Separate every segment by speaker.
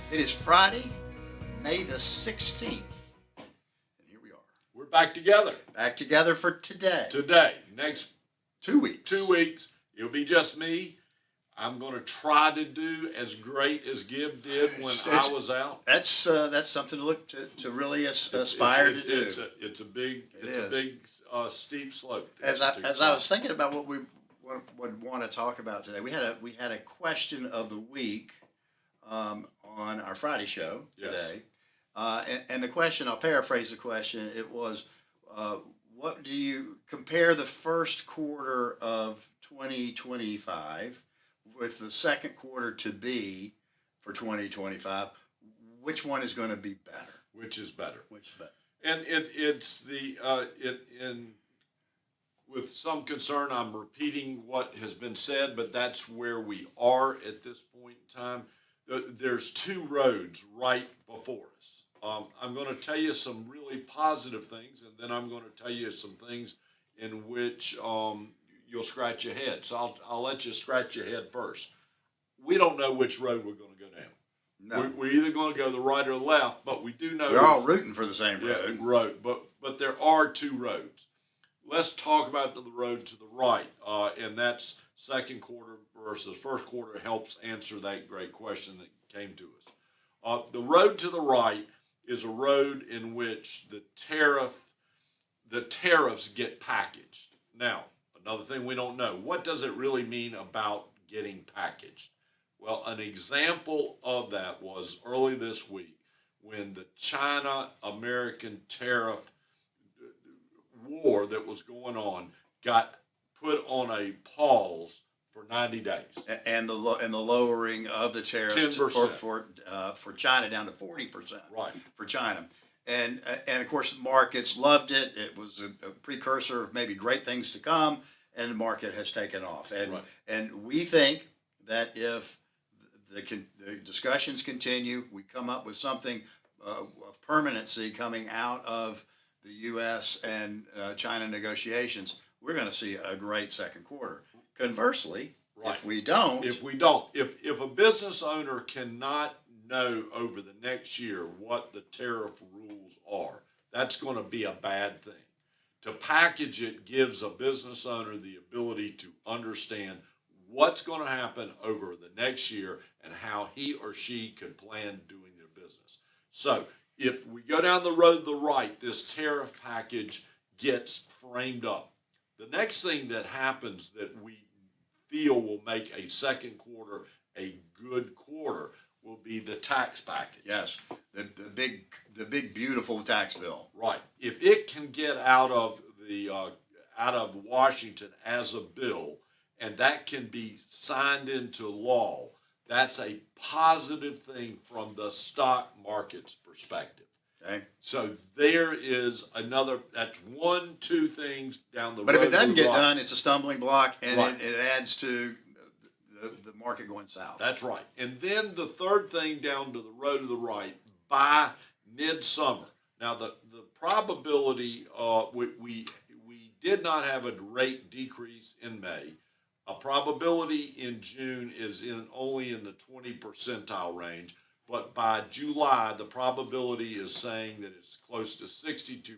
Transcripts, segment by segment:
Speaker 1: It is Friday, May the 16th. And here we are.
Speaker 2: We're back together
Speaker 1: Back together for today.
Speaker 2: today. Next
Speaker 1: 2 weeks.
Speaker 2: 2 weeks, it'll be just me. I'm going to try to do as great as Gib did when I was out.
Speaker 1: That's something to look to really aspire to do.
Speaker 2: It's a big steep slope.
Speaker 1: As I was thinking about what we would want to talk about today, we had a question of the week on our Friday show today, and the question, I'll paraphrase the question. It was, what do you compare the first quarter of 2025 with the second quarter to be for 2025? Which one is going to be better?
Speaker 2: Which is better?
Speaker 1: Which is better?
Speaker 2: And with some concern, I'm repeating what has been said, but that's where we are at this point in time. There's two roads right before us. I'm going to tell you some really positive things, and then I'm going to tell you some things in which you'll scratch your head. So I'll let you scratch your head first. We don't know which road we're going to go down.
Speaker 1: No.
Speaker 2: We're either going to go the right or the left, but we do know
Speaker 1: We're all rooting for the same road.
Speaker 2: road. But there are two roads. Let's talk about the road to the right, and that's second quarter versus first quarter helps answer that great question that came to us. The road to the right is a road in which the tariffs get packaged. Now, another thing we don't know, what does it really mean about getting packaged? Well, an example of that was early this week when the China-American tariff war that was going on got put on a pause for 90 days.
Speaker 1: And the lowering of the tariffs
Speaker 2: 10%.
Speaker 1: for China down to 40%.
Speaker 2: Right.
Speaker 1: For China. And of course, the markets loved it. It was a precursor of maybe great things to come, and the market has taken off. And we think that if the discussions continue, we come up with something of permanency coming out of the U.S. and China negotiations, we're going to see a great second quarter. Conversely, if we don't,
Speaker 2: if a business owner cannot know over the next year what the tariff rules are, that's going to be a bad thing. To package it gives a business owner the ability to understand what's going to happen over the next year and how he or she can plan doing their business. So if we go down the road to the right, this tariff package gets framed up. The next thing that happens that we feel will make a second quarter a good quarter will be the tax package.
Speaker 1: yes, the big beautiful tax bill.
Speaker 2: Right. If it can get out of Washington as a bill, and that can be signed into law, that's a positive thing from the stock market's perspective.
Speaker 1: Okay.
Speaker 2: So there is another. That's two things down the road.
Speaker 1: But if it doesn't get
Speaker 2: right.
Speaker 1: done, it's a stumbling block, and
Speaker 2: Right.
Speaker 1: it adds to the market going south.
Speaker 2: That's right. And then the third thing down to the road to the right by midsummer. Now the probability we did not have a rate decrease in May. A probability in June is only in the 20 percentile range, but by July the probability is saying that it's close to 62%.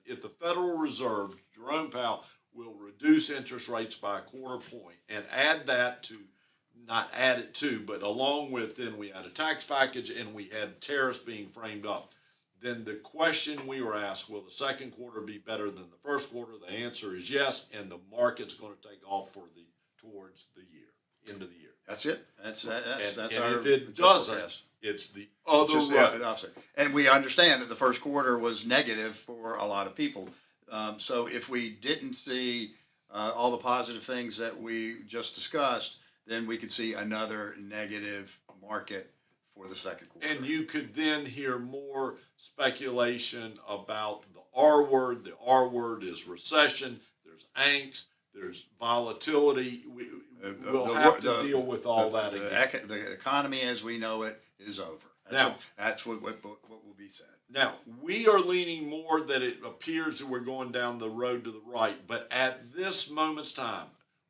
Speaker 2: If the Federal Reserve, Jerome Powell, will reduce interest rates by a quarter point and add that to, not add it to, but along with, then we had a tax package and we had tariffs being framed up, then the question we were asked, will the second quarter be better than the first quarter? The answer is yes, and the market's going to take off towards the year, end of the year.
Speaker 1: That's it. That's
Speaker 2: And
Speaker 1: our.
Speaker 2: if it doesn't, it's the other
Speaker 1: Just
Speaker 2: road.
Speaker 1: the opposite. And we understand that the first quarter was negative for a lot of people. So if we didn't see all the positive things that we just discussed, then we could see another negative market for the second quarter.
Speaker 2: And you could then hear more speculation about the R word. The R word is recession. There's angst. There's volatility. We'll have to deal with all that again.
Speaker 1: The economy as we know it is over. That's what will be said.
Speaker 2: Now, we are leaning more that it appears that we're going down the road to the right, but at this moment's time,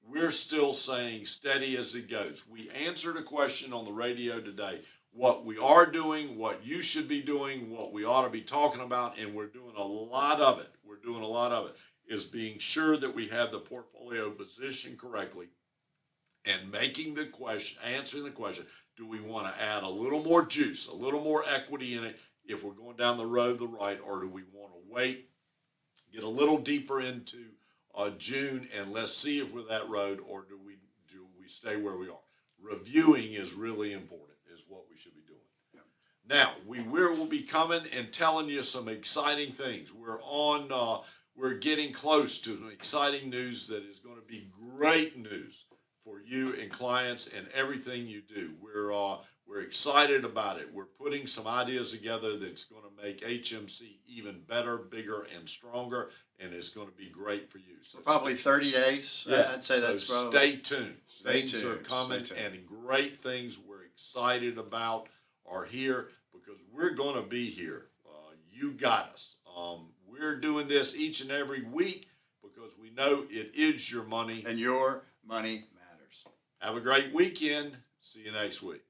Speaker 2: we're still saying steady as it goes. We answered a question on the radio today. what we are doing, what you should be doing, what we ought to be talking about, and we're doing a lot of it. We're doing a lot of it, is being sure that we have the portfolio positioned correctly and making the question, answering the question, do we want to add a little more juice, a little more equity in it if we're going down the road to the right, or do we want to wait, get a little deeper into June, and let's see if we're that road, or do we stay where we are? Reviewing is really important, is what we should be doing. Now, we will be coming and telling you some exciting things. We're getting close to some exciting news that is going to be great news for you and clients and everything you do. We're excited about it. We're putting some ideas together that's going to make HMC even better, bigger, and stronger, and it's going to be great for you. So
Speaker 1: Probably 30 days.
Speaker 2: yeah,
Speaker 1: I'd say
Speaker 2: so
Speaker 1: that's probably.
Speaker 2: stay tuned.
Speaker 1: Stay
Speaker 2: Things are
Speaker 1: tuned.
Speaker 2: coming,
Speaker 1: Stay tuned.
Speaker 2: and great things we're excited about are here because we're going to be here. You got us. We're doing this each and every week because we know it is your money.
Speaker 1: And your money matters.
Speaker 2: Have a great weekend. See you next week.